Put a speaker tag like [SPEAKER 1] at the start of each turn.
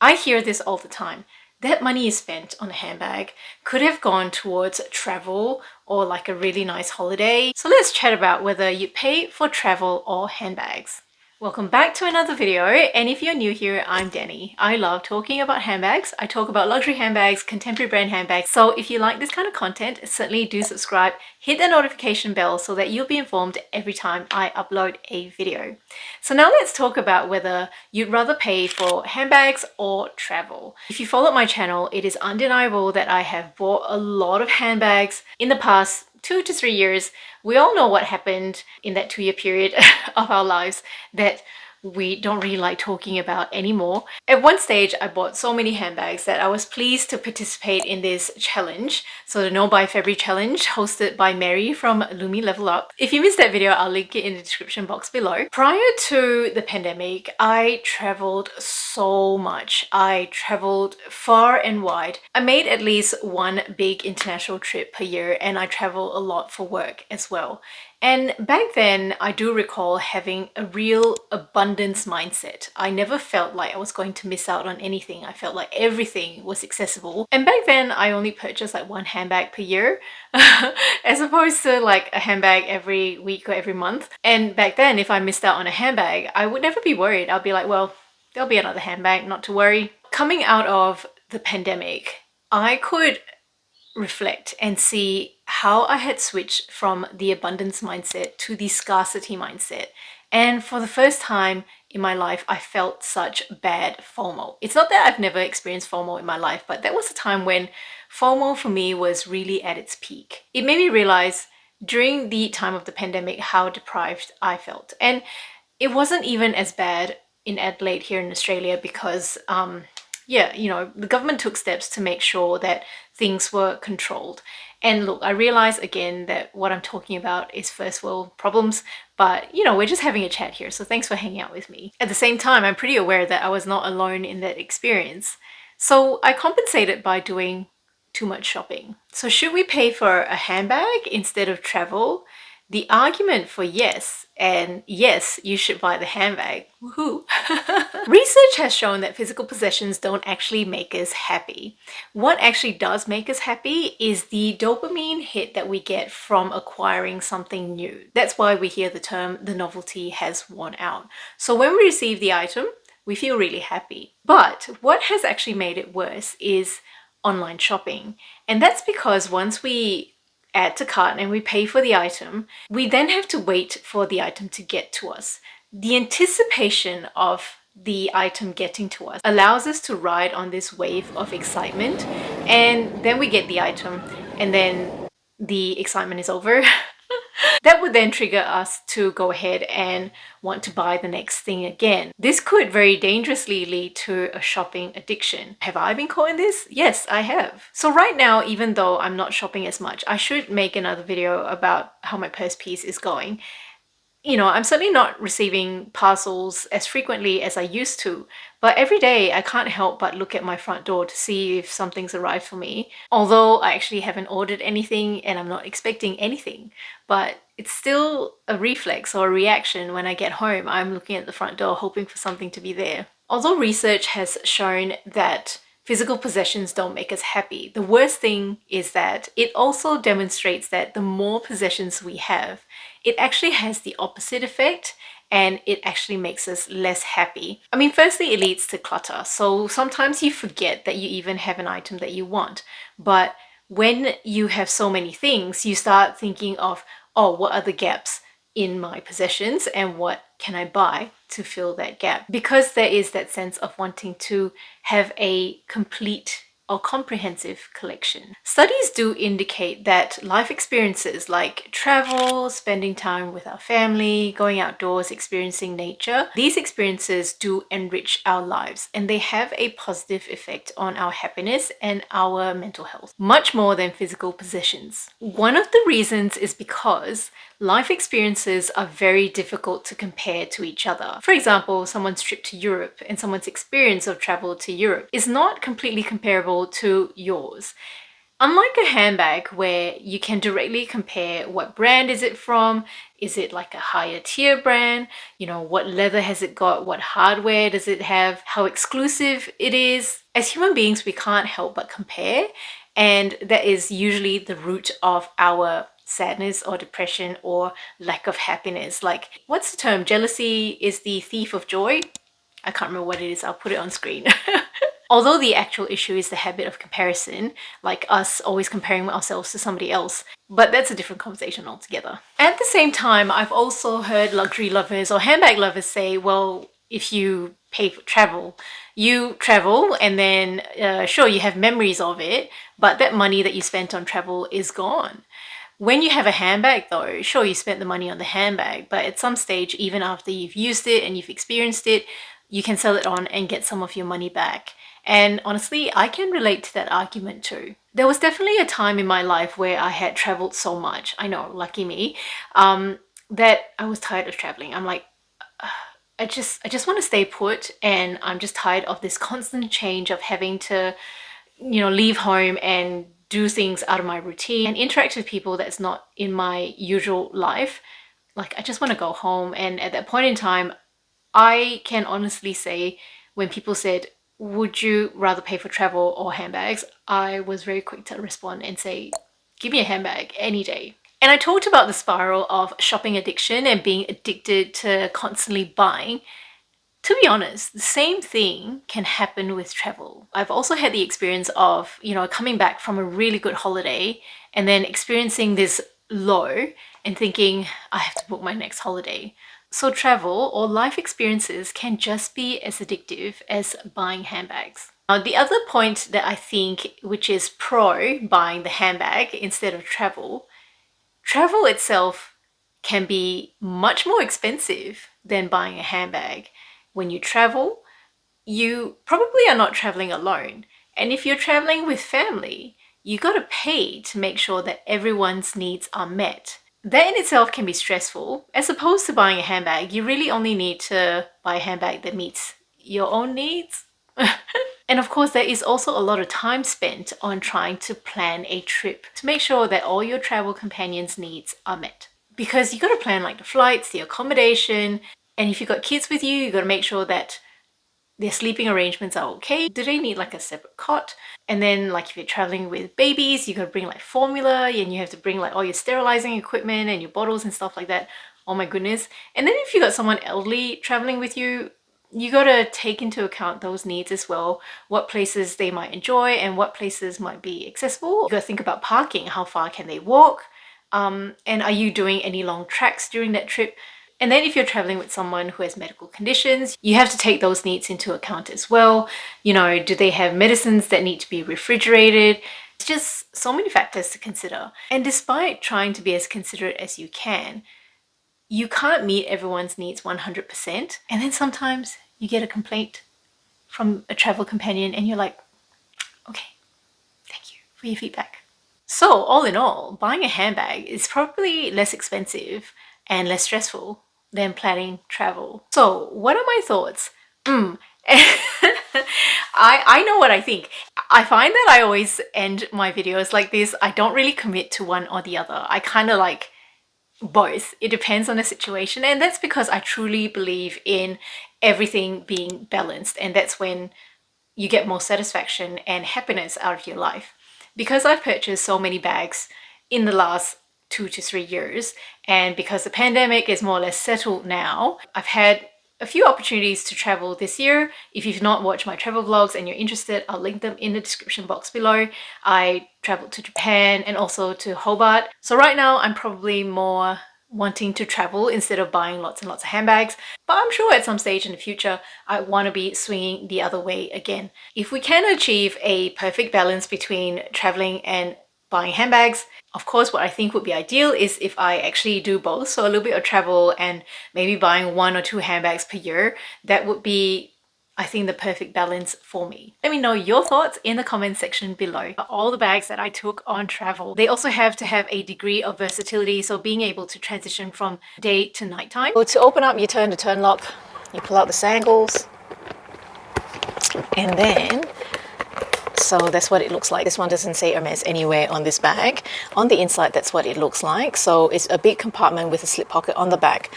[SPEAKER 1] I hear this all the time. That money you spent on a handbag could have gone towards travel or like a really nice holiday. So let's chat about whether you pay for travel or handbags. Welcome back to another video, and if you're new here, I'm Dani. I love talking about handbags. I talk about luxury handbags, contemporary brand handbags. So if you like this kind of content, certainly do subscribe, hit the notification bell so that you'll be informed every time I upload a video. So now let's talk about whether you'd rather pay for handbags or travel. If you follow my channel, it is undeniable that I have bought a lot of handbags in the past 2 to 3 years. We all know what happened in that 2-year period of our lives that we don't really like talking about anymore. At one stage, I bought so many handbags that I was pleased to participate in this challenge. So the No Buy February challenge hosted by Mary from Lumi Level Up. If you missed that video, I'll link it in the description box below. Prior to the pandemic, I traveled so much. I traveled far and wide. I made at least one big international trip per year, and I travel a lot for work as well. And back then, I do recall having a real abundance mindset. I never felt like I was going to miss out on anything. I felt like everything was accessible. And back then, I only purchased like one handbag per year, as opposed to like a handbag every week or every month. And back then, if I missed out on a handbag, I would never be worried. I'll be like, well, there'll be another handbag, not to worry. Coming out of the pandemic, I could reflect and see how I had switched from the abundance mindset to the scarcity mindset. And for the first time in my life, I felt such bad FOMO. It's not that I've never experienced FOMO in my life, but that was a time when FOMO for me was really at its peak. It made me realize during the time of the pandemic how deprived I felt. And it wasn't even as bad in Adelaide here in Australia because the government took steps to make sure that things were controlled. And look, I realize again that what I'm talking about is first world problems, but we're just having a chat here. So thanks for hanging out with me. At the same time, I'm pretty aware that I was not alone in that experience. So I compensated by doing too much shopping. So should we pay for a handbag instead of travel? The argument for yes, and yes, you should buy the handbag. Woohoo! Research has shown that physical possessions don't actually make us happy. What actually does make us happy is the dopamine hit that we get from acquiring something new. That's why we hear the term the novelty has worn out. So when we receive the item, we feel really happy. But what has actually made it worse is online shopping. And that's because once we add to cart and we pay for the item, we then have to wait for the item to get to us. The anticipation of the item getting to us allows us to ride on this wave of excitement, and then we get the item and then the excitement is over. That would then trigger us to go ahead and want to buy the next thing again. This could very dangerously lead to a shopping addiction. Have I been caught in this? Yes, I have. So right now, even though I'm not shopping as much, I should make another video about how my purse piece is going. I'm certainly not receiving parcels as frequently as I used to, but every day I can't help but look at my front door to see if something's arrived for me. Although I actually haven't ordered anything and I'm not expecting anything, but it's still a reflex or a reaction when I get home. I'm looking at the front door hoping for something to be there. Although research has shown that physical possessions don't make us happy, the worst thing is that it also demonstrates that the more possessions we have, it actually has the opposite effect, and it actually makes us less happy. I mean, firstly, it leads to clutter. So sometimes you forget that you even have an item that you want. But when you have so many things, you start thinking of, oh, what are the gaps in my possessions and what can I buy to fill that gap? Because there is that sense of wanting to have a complete or comprehensive collection. Studies do indicate that life experiences like travel, spending time with our family, going outdoors, experiencing nature, these experiences do enrich our lives, and they have a positive effect on our happiness and our mental health, much more than physical possessions. One of the reasons is because life experiences are very difficult to compare to each other. For example, someone's trip to Europe and someone's experience of travel to Europe is not completely comparable to yours. Unlike a handbag where you can directly compare what brand is it from, is it like a higher tier brand, you know, what leather has it got, what hardware does it have, how exclusive it is. As human beings, we can't help but compare, and that is usually the root of our sadness or depression or lack of happiness. Like, what's the term? Jealousy is the thief of joy. I can't remember what it is. I'll put it on screen. Although the actual issue is the habit of comparison, like us always comparing ourselves to somebody else, but that's a different conversation altogether. At the same time, I've also heard luxury lovers or handbag lovers say, well, if you pay for travel, you travel and then sure, you have memories of it, but that money that you spent on travel is gone. When you have a handbag though, sure, you spent the money on the handbag, but at some stage, even after you've used it and you've experienced it, you can sell it on and get some of your money back. And honestly, I can relate to that argument too. There was definitely a time in my life where I had traveled so much, I know, lucky me, that I was tired of traveling. I'm like, I just want to stay put, and I'm just tired of this constant change of having to, you know, leave home and do things out of my routine and interact with people that's not in my usual life. Like, I just want to go home. And at that point in time, I can honestly say, when people said, would you rather pay for travel or handbags? I was very quick to respond and say, give me a handbag any day. And I talked about the spiral of shopping addiction and being addicted to constantly buying. To be honest, the same thing can happen with travel. I've also had the experience of, you know, coming back from a really good holiday and then experiencing this low and thinking, I have to book my next holiday. So travel or life experiences can just be as addictive as buying handbags. Now, the other point that I think, which is pro buying the handbag instead of travel, travel itself can be much more expensive than buying a handbag. When you travel, you probably are not traveling alone. And if you're traveling with family, you got to pay to make sure that everyone's needs are met. That in itself can be stressful. As opposed to buying a handbag, you really only need to buy a handbag that meets your own needs. And of course, there is also a lot of time spent on trying to plan a trip to make sure that all your travel companions' needs are met. Because you got to plan like the flights, the accommodation, and if you've got kids with you, you got to make sure that their sleeping arrangements are okay. Do they need like a separate cot? And then like if you're traveling with babies, you got to bring like formula, and you have to bring like all your sterilizing equipment and your bottles and stuff like that. Oh my goodness. And then if you got someone elderly traveling with you, you got to take into account those needs as well. What places they might enjoy and what places might be accessible. You got to think about parking. How far can they walk? And are you doing any long treks during that trip? And then if you're traveling with someone who has medical conditions, you have to take those needs into account as well. You know, do they have medicines that need to be refrigerated? It's just so many factors to consider. And despite trying to be as considerate as you can't meet everyone's needs 100%. And then sometimes you get a complaint from a travel companion and you're like, okay, thank you for your feedback. So all in all, buying a handbag is probably less expensive and less stressful than planning travel. So what are my thoughts? I know what I think. I find that I always end my videos like this. I don't really commit to one or the other. I kind of like both. It depends on the situation, and that's because I truly believe in everything being balanced, and that's when you get more satisfaction and happiness out of your life. Because I've purchased so many bags in the last 2 to 3 years, and because the pandemic is more or less settled now, I've had a few opportunities to travel this year. If you've not watched my travel vlogs and you're interested, I'll link them in the description box below. I traveled to Japan and also to Hobart. So right now I'm probably more wanting to travel instead of buying lots and lots of handbags. But I'm sure at some stage in the future, I want to be swinging the other way again. If we can achieve a perfect balance between traveling and buying handbags, of course, what I think would be ideal is if I actually do both. So a little bit of travel and maybe buying 1 or 2 handbags per year. That would be, I think, the perfect balance for me. Let me know your thoughts in the comment section below. All the bags that I took on travel, they also have to have a degree of versatility. So being able to transition from day to nighttime. So to open up, you turn the turn lock, you pull out the sangles, and then So that's what it looks like. This one doesn't say Hermes anywhere on this bag. On the inside, that's what it looks like. So it's a big compartment with a slip pocket on the back.